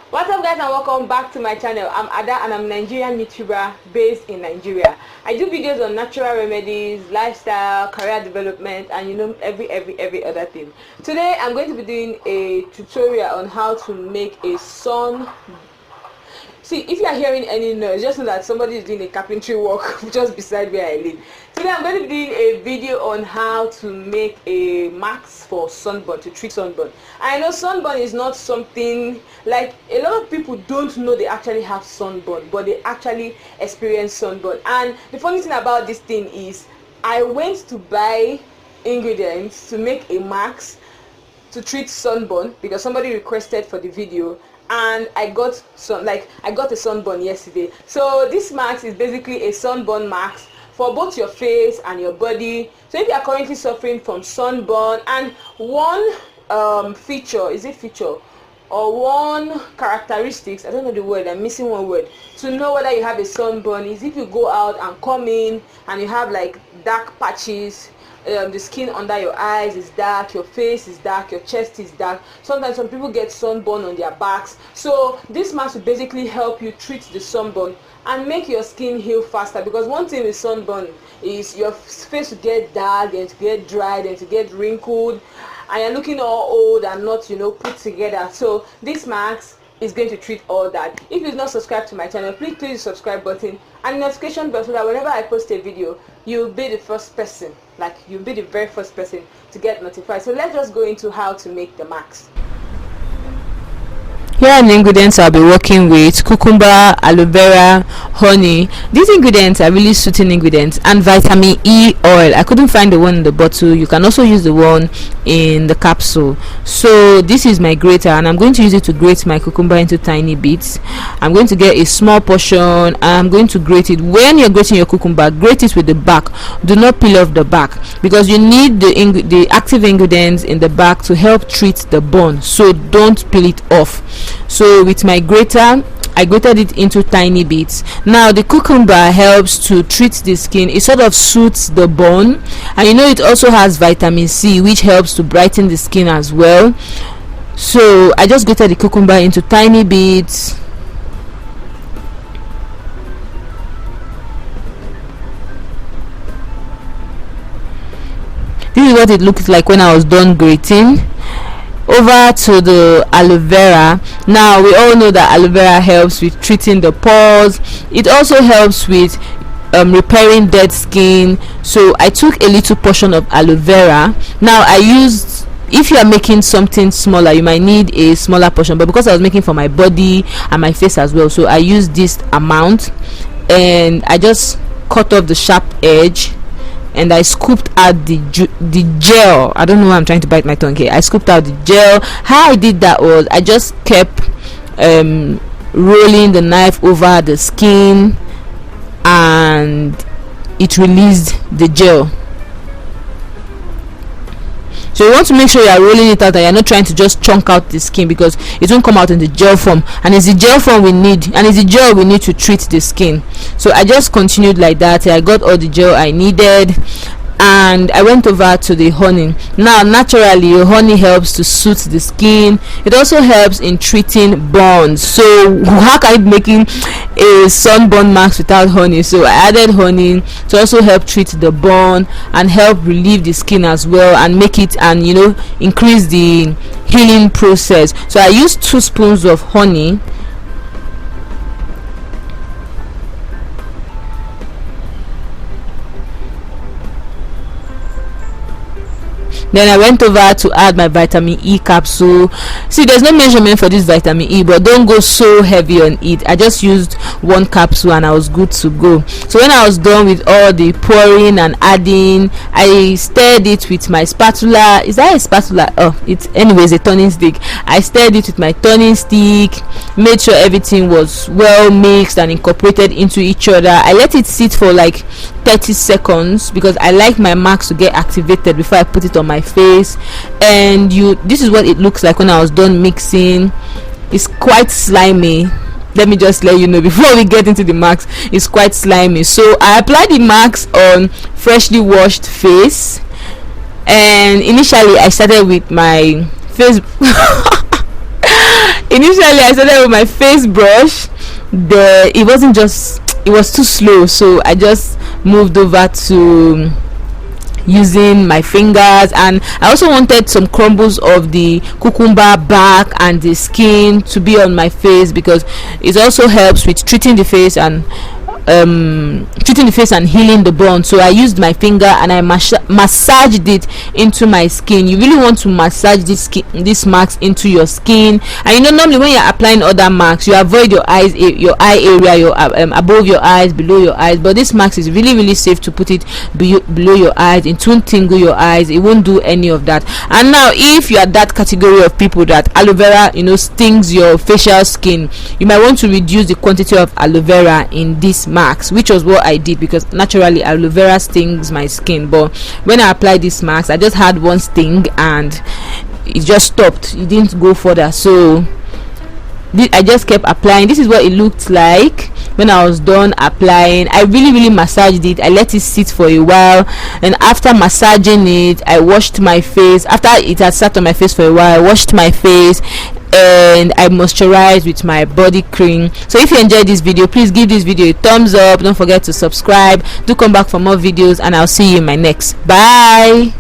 What's up, guys, and welcome back to my channel. I'm Ada and I'm a Nigerian YouTuber based in Nigeria. I do videos on natural remedies, lifestyle, career development, and every other thing. Today I'm going to be doing a tutorial on how to make a sun. See, if you are hearing any noise, just know that somebody is doing a carpentry work just beside where I live. Today I'm going to be doing a video on how to make a mask for sunburn, to treat sunburn. I know sunburn is not something, like, a lot of people don't know they actually have sunburn, but they actually experience sunburn. And the funny thing about this thing is, I went to buy ingredients to make a mask to treat sunburn because somebody requested for the video, and I got a sunburn yesterday. So this mask is basically a sunburn mask for both your face and your body. So if you are currently suffering from sunburn, and one feature or one characteristics, I don't know the word, I'm missing one word, to know whether you have a sunburn is if you go out and come in and you have like dark patches. The skin under your eyes is dark, your face is dark, your chest is dark. Sometimes some people get sunburn on their backs. So this mask will basically help you treat the sunburn and make your skin heal faster, because one thing with sunburn is your face will get dark and to get dried and to get wrinkled, and you're looking all old and not put together. So this mask is going to treat all that. If you've not subscribed to my channel, please click the subscribe button and notification bell so that whenever I post a video, you'll be the first person, you'll be the very first person to get notified. So let's just go into how to make the mask. Here are the ingredients I'll be working with: cucumber, aloe vera, honey. These ingredients are really soothing ingredients, and vitamin E oil. I couldn't find the one in the bottle. You can also use the one in the capsule. So this is my grater, and I'm going to use it to grate my cucumber into tiny bits. I'm going to get a small portion and I'm going to grate it. When you're grating your cucumber, grate it with the back. Do not peel off the back, because you need the active ingredients in the back to help treat the burn. So don't peel it off. So with my grater, I grated it into tiny bits. Now the cucumber helps to treat the skin. It sort of soothes the burn, and it also has vitamin C, which helps to brighten the skin as well. So I just grated the cucumber into tiny bits. This is what it looked like when I was done grating. Over to the aloe vera. Now we all know that aloe vera helps with treating the pores. It also helps with repairing dead skin. So I took a little portion of aloe vera. Now I used, if you are making something smaller, you might need a smaller portion, but because I was making for my body and my face as well, so I used this amount, and I just cut off the sharp edge, and I scooped out the gel. I don't know why I'm trying to bite my tongue here. I scooped out the gel. How I did that was I just kept rolling the knife over the skin, and it released the gel. So you want to make sure you are rolling it out and you're not trying to just chunk out the skin, because it won't come out in the gel form, and it's the gel form we need, and it's the gel we need to treat the skin. So I just continued like that. I got all the gel I needed, and I went over to the honey. Now naturally your honey helps to soothe the skin. It also helps in treating burns. So how can I be making a sunburn mask without honey? So I added honey to also help treat the burn and help relieve the skin as well, and make it, and increase the healing process. So I used 2 spoons of honey. Then I went over to add my vitamin E capsule. See, there's no measurement for this vitamin E, but don't go so heavy on it. I just used 1 capsule and I was good to go. So when I was done with all the pouring and adding, I stirred it with my spatula. Is that a spatula? Oh, it's anyways a turning stick. I stirred it with my turning stick, made sure everything was well mixed and incorporated into each other. I let it sit for like 30 seconds because I like my marks to get activated before I put it on my face. And this is what it looks like when I was done mixing. It's quite slimy. Let me just let you know before we get into the marks. It's quite slimy. So I applied the marks on freshly washed face, and initially I started with my face Initially I started with my face brush. It was too slow, so I just moved over to using my fingers, and I also wanted some crumbles of the cucumber bark and the skin to be on my face, because it also helps with treating the face and healing the burn. So I used my finger and I massaged it into my skin. You really want to massage this marks into your skin. And normally when you're applying other marks, you avoid your eyes, your eye area, your above your eyes, below your eyes, but this marks is really safe to put it below your eyes. It won't tingle your eyes, it won't do any of that. And now, if you are that category of people that aloe vera stings your facial skin, you might want to reduce the quantity of aloe vera in this marks, which was what I did, because naturally aloe vera stings my skin. But when I applied this mask, I just had one sting and it just stopped. It didn't go further, so I just kept applying. This is what it looked like when I was done applying. I really massaged it. I let it sit for a while, and after massaging it, I washed my face. After it had sat on my face for a while, I washed my face and I moisturized with my body cream. So if you enjoyed this video, please give this video a thumbs up. Don't forget to subscribe. Do come back for more videos, and I'll see you in my next. Bye.